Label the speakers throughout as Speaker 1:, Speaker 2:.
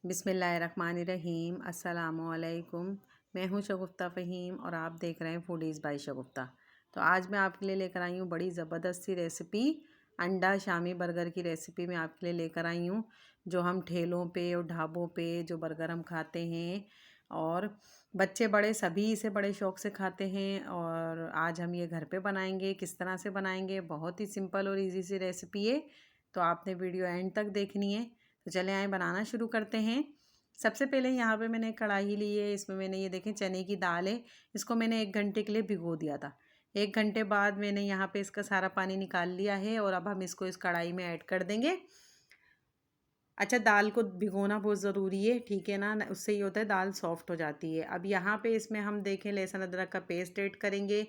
Speaker 1: बिस्मिल्लाहिर्रहमानिर्रहीम अस्सलामुअलैकुम। मैं हूं शगुफ्ता फ़हीम और आप देख रहे हैं फूडीज़ बाय शगुफ्ता। तो आज मैं आपके लिए लेकर आई हूं बड़ी ज़बरदस्त सी रेसिपी। अंडा शामी बर्गर की रेसिपी मैं आपके लिए लेकर आई हूं, जो हम ठेलों पे और ढाबों पे जो बर्गर हम खाते हैं और बच्चे बड़े सभी इसे बड़े शौक़ से खाते हैं। और आज हम ये घर पे बनाएंगे। किस तरह से बनाएंगे, बहुत ही सिंपल और इजी सी रेसिपी है, तो आपने वीडियो एंड तक देखनी है। तो चले आए बनाना शुरू करते हैं। सबसे पहले यहाँ पे मैंने कढ़ाई ली है। इसमें मैंने ये देखें चने की दाल है, इसको मैंने 1 घंटे के लिए भिगो दिया था। 1 घंटे बाद मैंने यहाँ पे इसका सारा पानी निकाल लिया है और अब हम इसको इस कढ़ाई में ऐड कर देंगे। अच्छा, दाल को भिगोना बहुत ज़रूरी है, ठीक है ना, उससे ये होता है दाल सॉफ्ट हो जाती है। अब यहाँ पे इसमें हम देखें लहसुन अदरक का पेस्ट ऐड करेंगे,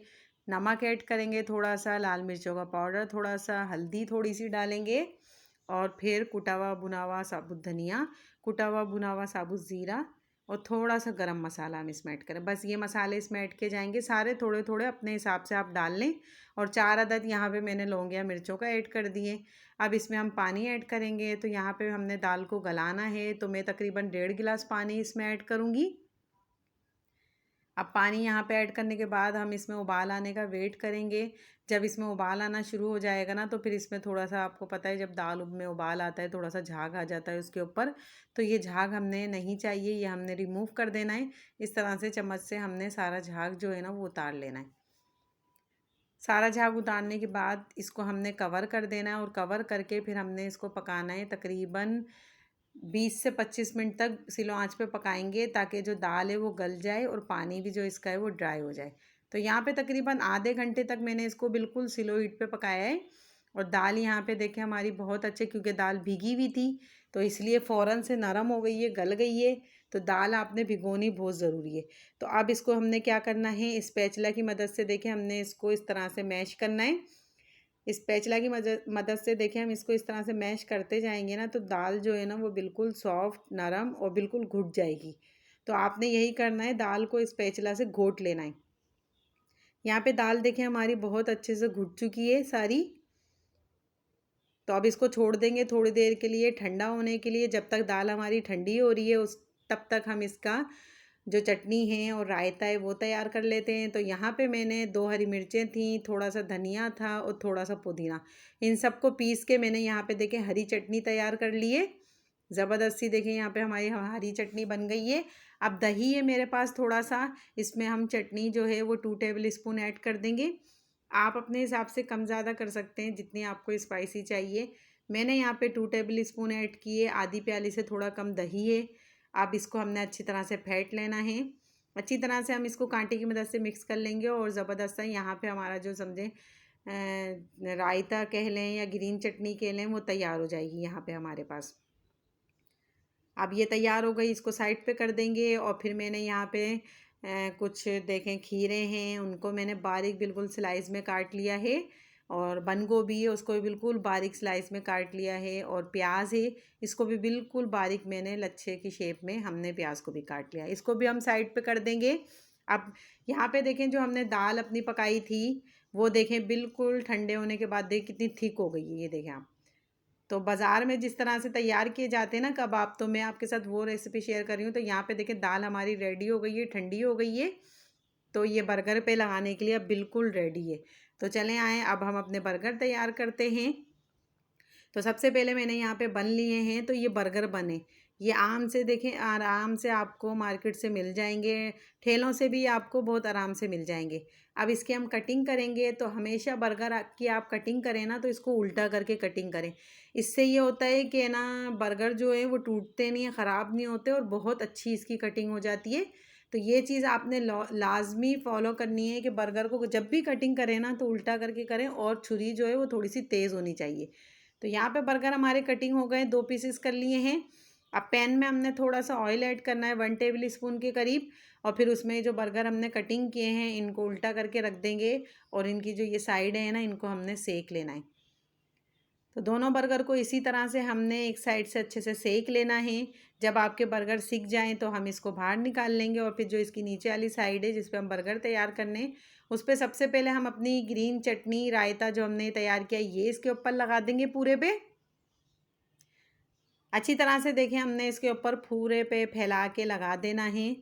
Speaker 1: नमक ऐड करेंगे थोड़ा सा, लाल मिर्चों का पाउडर थोड़ा सा, हल्दी थोड़ी सी डालेंगे और फिर कुटा हुआ भुना हुआ साबुत धनिया, कुटा हुआ भुना हुआ साबुत ज़ीरा और थोड़ा सा गरम मसाला हम इसमें ऐड करें। बस ये मसाले इसमें ऐड किए जाएंगे, सारे थोड़े थोड़े अपने हिसाब से आप डाल लें। और 4 अदद यहाँ पे मैंने लौंग या मिर्चों का ऐड कर दिए। अब इसमें हम पानी ऐड करेंगे। तो यहाँ पे हमने दाल को गलाना है, तो मैं तकरीबन 1.5 गिलास पानी इसमें ऐड करूँगी। अब पानी यहाँ पे ऐड करने के बाद हम इसमें उबाल आने का वेट करेंगे। जब इसमें उबाल आना शुरू हो जाएगा ना, तो फिर इसमें थोड़ा सा, आपको पता है जब दाल में उबाल आता है थोड़ा सा झाग आ जाता है उसके ऊपर, तो ये झाग हमने नहीं चाहिए, ये हमने रिमूव कर देना है। इस तरह से चम्मच से हमने सारा झाग जो है ना वो उतार लेना है। सारा झाग उतारने के बाद इसको हमने कवर कर देना है और कवर करके फिर हमने इसको पकाना है तकरीबन 20 से 25 मिनट तक स्लो आंच पे पकाएंगे, ताकि जो दाल है वो गल जाए और पानी भी जो इसका है वो ड्राई हो जाए। तो यहाँ पे तकरीबन आधे घंटे तक मैंने इसको बिल्कुल स्लो हीट पे पकाया है। और दाल यहाँ पे देखें हमारी बहुत अच्छे, क्योंकि दाल भीगी हुई थी तो इसलिए फ़ौरन से नरम हो गई है, गल गई है। तो दाल आपने भिगोनी बहुत ज़रूरी है। तो अब इसको हमने क्या करना है, स्पैचुला की मदद से देखें हमने इसको इस तरह से मैश करना है। स्पैचुला की मदद से देखें हम इसको इस तरह से मैश करते जाएंगे ना, तो दाल जो है ना वो बिल्कुल सॉफ्ट, नरम और बिल्कुल घुट जाएगी। तो आपने यही करना है, दाल को स्पैचुला से घोट लेना है। यहाँ पे दाल देखें हमारी बहुत अच्छे से घुट चुकी है सारी। तो अब इसको छोड़ देंगे थोड़ी देर के लिए ठंडा होने के लिए। जब तक दाल हमारी ठंडी हो रही है उस तब तक हम इसका जो चटनी है और रायता है वो तैयार कर लेते हैं। तो यहाँ पे मैंने 2 हरी मिर्चें थी, थोड़ा सा धनिया था और थोड़ा सा पुदीना, इन सबको पीस के मैंने यहाँ पे देखें हरी चटनी तैयार कर ली है। ज़बरदस्ती देखें यहाँ पे हमारी हरी चटनी बन गई है। अब दही है मेरे पास थोड़ा सा, इसमें हम चटनी जो है वो 2 टेबल स्पून ऐड कर देंगे। आप अपने हिसाब से कम ज़्यादा कर सकते हैं जितनी आपको स्पाइसी चाहिए। मैंने यहाँ पे 2 टेबल स्पून ऐड किए, आधी प्याली से थोड़ा कम दही है। अब इसको हमने अच्छी तरह से फेंट लेना है। अच्छी तरह से हम इसको कांटे की मदद से मिक्स कर लेंगे और ज़बरदस्त यहाँ पे हमारा जो समझें रायता कह लें या ग्रीन चटनी कह लें वो तैयार हो जाएगी यहाँ पे हमारे पास। अब ये तैयार हो गई, इसको साइड पे कर देंगे। और फिर मैंने यहाँ पे कुछ देखें खीरे हैं, उनको मैंने बारीक बिल्कुल स्लाइस में काट लिया है। और बंद गोभी है उसको भी बिल्कुल बारीक स्लाइस में काट लिया है। और प्याज है, इसको भी बिल्कुल बारीक मैंने लच्छे की शेप में हमने प्याज को भी काट लिया, इसको भी हम साइड पे कर देंगे। अब यहाँ पे देखें जो हमने दाल अपनी पकाई थी वो देखें बिल्कुल ठंडे होने के बाद देखें कितनी थिक हो गई है, ये देखें आप। तो बाज़ार में जिस तरह से तैयार किए जाते हैं ना कबाब, तो मैं आपके साथ वो रेसिपी शेयर कर रही हूँ। तो यहाँ पे देखिए दाल हमारी रेडी हो गई है, ठंडी हो गई है। तो ये बर्गर पे लगाने के लिए अब बिल्कुल रेडी है। तो चलें आएँ अब हम अपने बर्गर तैयार करते हैं। तो सबसे पहले मैंने यहाँ पे बन लिए हैं, तो ये बर्गर बने, ये आम से देखें आराम से आपको मार्केट से मिल जाएंगे, ठेलों से भी आपको बहुत आराम से मिल जाएंगे। अब इसकी हम कटिंग करेंगे। तो हमेशा बर्गर की आप कटिंग करें ना, तो इसको उल्टा करके कटिंग करें। इससे ये होता है कि ना बर्गर जो है वो टूटते नहीं हैं, ख़राब नहीं होते और बहुत अच्छी इसकी कटिंग हो जाती है। तो ये चीज़ आपने लाजमी फॉलो करनी है कि बर्गर को जब भी कटिंग करें ना तो उल्टा करके करें और छुरी जो है वो थोड़ी सी तेज़ होनी चाहिए। तो यहाँ पे बर्गर हमारे कटिंग हो गए, 2 पीसेस कर लिए हैं। अब पैन में हमने थोड़ा सा ऑयल ऐड करना है, 1 टेबल स्पून के करीब। और फिर उसमें जो बर्गर हमने कटिंग किए हैं इनको उल्टा करके रख देंगे और इनकी जो ये साइड है ना इनको हमने सेक लेना है। तो दोनों बर्गर को इसी तरह से हमने एक साइड से अच्छे से सेक लेना है। जब आपके बर्गर सिक जाएं तो हम इसको बाहर निकाल लेंगे और फिर जो इसकी नीचे वाली साइड है जिस पे हम बर्गर तैयार करने, उस पर सबसे पहले हम अपनी ग्रीन चटनी रायता जो हमने तैयार किया ये इसके ऊपर लगा देंगे पूरे पे। अच्छी तरह से देखिए हमने इसके ऊपर पूरे पे फैला के लगा देना है।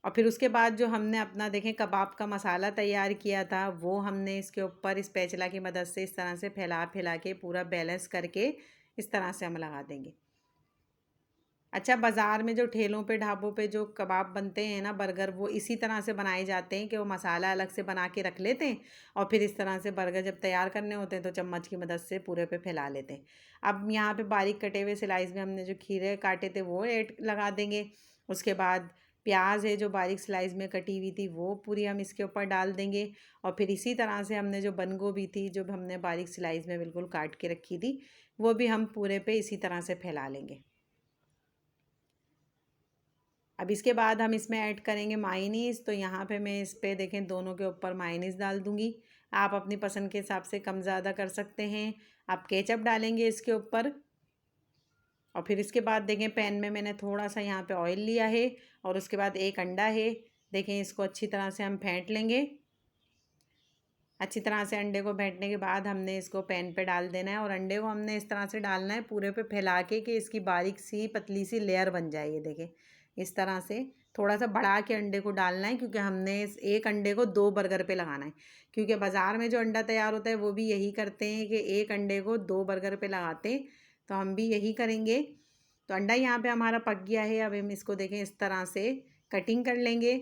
Speaker 1: और फिर उसके बाद जो हमने अपना देखें कबाब का मसाला तैयार किया था, वो हमने इसके ऊपर स्पैचुला की मदद से इस तरह से फैला के पूरा बैलेंस करके इस तरह से हम लगा देंगे। अच्छा, बाज़ार में जो ठेलों पे ढाबों पे जो कबाब बनते हैं ना बर्गर, वो इसी तरह से बनाए जाते हैं कि वो मसाला अलग से बना के रख लेते हैं और फिर इस तरह से बर्गर जब तैयार करने होते हैं तो चम्मच की मदद से पूरे पे फैला लेते हैं। अब यहाँ पे बारीक कटे हुए स्लाइस में हमने जो खीरे काटे थे वो ऐड लगा देंगे। उसके बाद प्याज है जो बारीक स्लाइस में कटी हुई थी वो पूरी हम इसके ऊपर डाल देंगे। और फिर इसी तरह से हमने जो बंद गोभी थी जो हमने बारीक स्लाइस में बिल्कुल काट के रखी थी, वो भी हम पूरे पे इसी तरह से फैला लेंगे। अब इसके बाद हम इसमें ऐड करेंगे मायोनीज़। तो यहाँ पे मैं इस पे देखें दोनों के ऊपर मायोनीज़ डाल दूँगी। आप अपनी पसंद के हिसाब से कम ज़्यादा कर सकते हैं। आप केचप डालेंगे इसके ऊपर। और फिर इसके बाद देखें पैन में मैंने थोड़ा सा यहाँ पे ऑयल लिया है और उसके बाद एक अंडा है। देखें इसको अच्छी तरह से हम फेंट लेंगे। अच्छी तरह से अंडे को फेंटने के बाद हमने इसको पैन पे डाल देना है और अंडे को हमने इस तरह से डालना है पूरे पे फैला के कि इसकी बारीक सी पतली सी लेयर बन जाए। ये देखें इस तरह से थोड़ा सा बढ़ा के अंडे को डालना है क्योंकि हमने इस एक अंडे को 2 बर्गर पे लगाना है। क्योंकि बाज़ार में जो अंडा तैयार होता है वो भी यही करते हैं कि एक अंडे को 2 बर्गर पे लगाते हैं, तो हम भी यही करेंगे। तो अंडा यहाँ पे हमारा पक गया है। अब हम इसको देखें इस तरह से कटिंग कर लेंगे,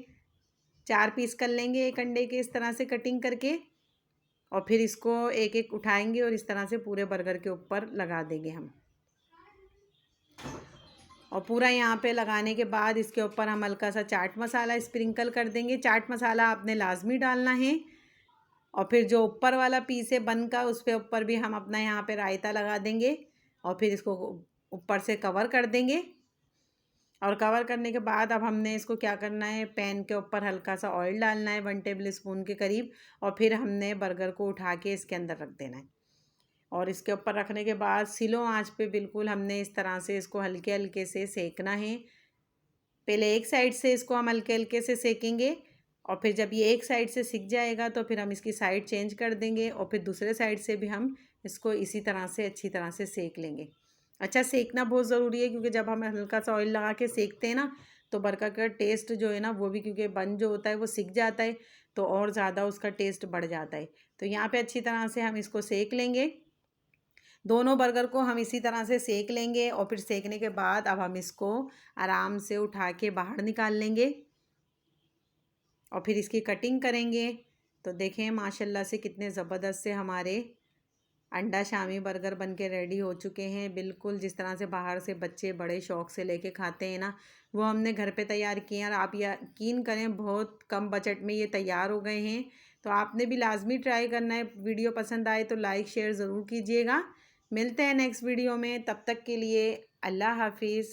Speaker 1: 4 पीस कर लेंगे एक अंडे के इस तरह से कटिंग करके। और फिर इसको एक एक उठाएंगे और इस तरह से पूरे बर्गर के ऊपर लगा देंगे हम। और पूरा यहाँ पे लगाने के बाद इसके ऊपर हम हल्का सा चाट मसाला स्प्रिंकल कर देंगे। चाट मसाला आपने लाजमी डालना है। और फिर जो ऊपर वाला पीस है बन का उस पे ऊपर भी हम अपना यहाँ पे रायता लगा देंगे और फिर इसको ऊपर से कवर कर देंगे। और कवर करने के बाद अब हमने इसको क्या करना है, पैन के ऊपर हल्का सा ऑयल डालना है 1 टेबल स्पून के करीब। और फिर हमने बर्गर को उठा के इसके अंदर रख देना है। और इसके ऊपर रखने के बाद स्लो आंच पे बिल्कुल हमने इस तरह से इसको हल्के हल्के से सेकना है। पहले एक साइड से इसको हम हल्के हल्के से सेकेंगे और फिर जब ये एक साइड से सिक जाएगा तो फिर हम इसकी साइड चेंज कर देंगे और फिर दूसरे साइड से भी हम इसको इसी तरह से अच्छी तरह से सेक लेंगे। अच्छा, सेकना बहुत ज़रूरी है क्योंकि जब हम हल्का सा ऑयल लगा के सेकते हैं ना तो बर्गर का टेस्ट जो है ना वो भी, क्योंकि बन जो होता है वो सिक जाता है तो और ज़्यादा उसका टेस्ट बढ़ जाता है। तो यहाँ पे अच्छी तरह से हम इसको सेक लेंगे। दोनों बर्गर को हम इसी तरह से सेक लेंगे और फिर सेकने के बाद अब हम इसको आराम से उठा के बाहर निकाल लेंगे और फिर इसकी कटिंग करेंगे। तो देखें माशाल्लाह से कितने ज़बरदस्त से हमारे अंडा शामी बर्गर बन के रेडी हो चुके हैं। बिल्कुल जिस तरह से बाहर से बच्चे बड़े शौक़ से लेके खाते हैं ना, वो हमने घर पे तैयार किए हैं और आप यकीन करें बहुत कम बजट में ये तैयार हो गए हैं। तो आपने भी लाजमी ट्राई करना है। वीडियो पसंद आए तो लाइक शेयर ज़रूर कीजिएगा। मिलते हैं नेक्स्ट वीडियो में, तब तक के लिए अल्लाह हाफिज़।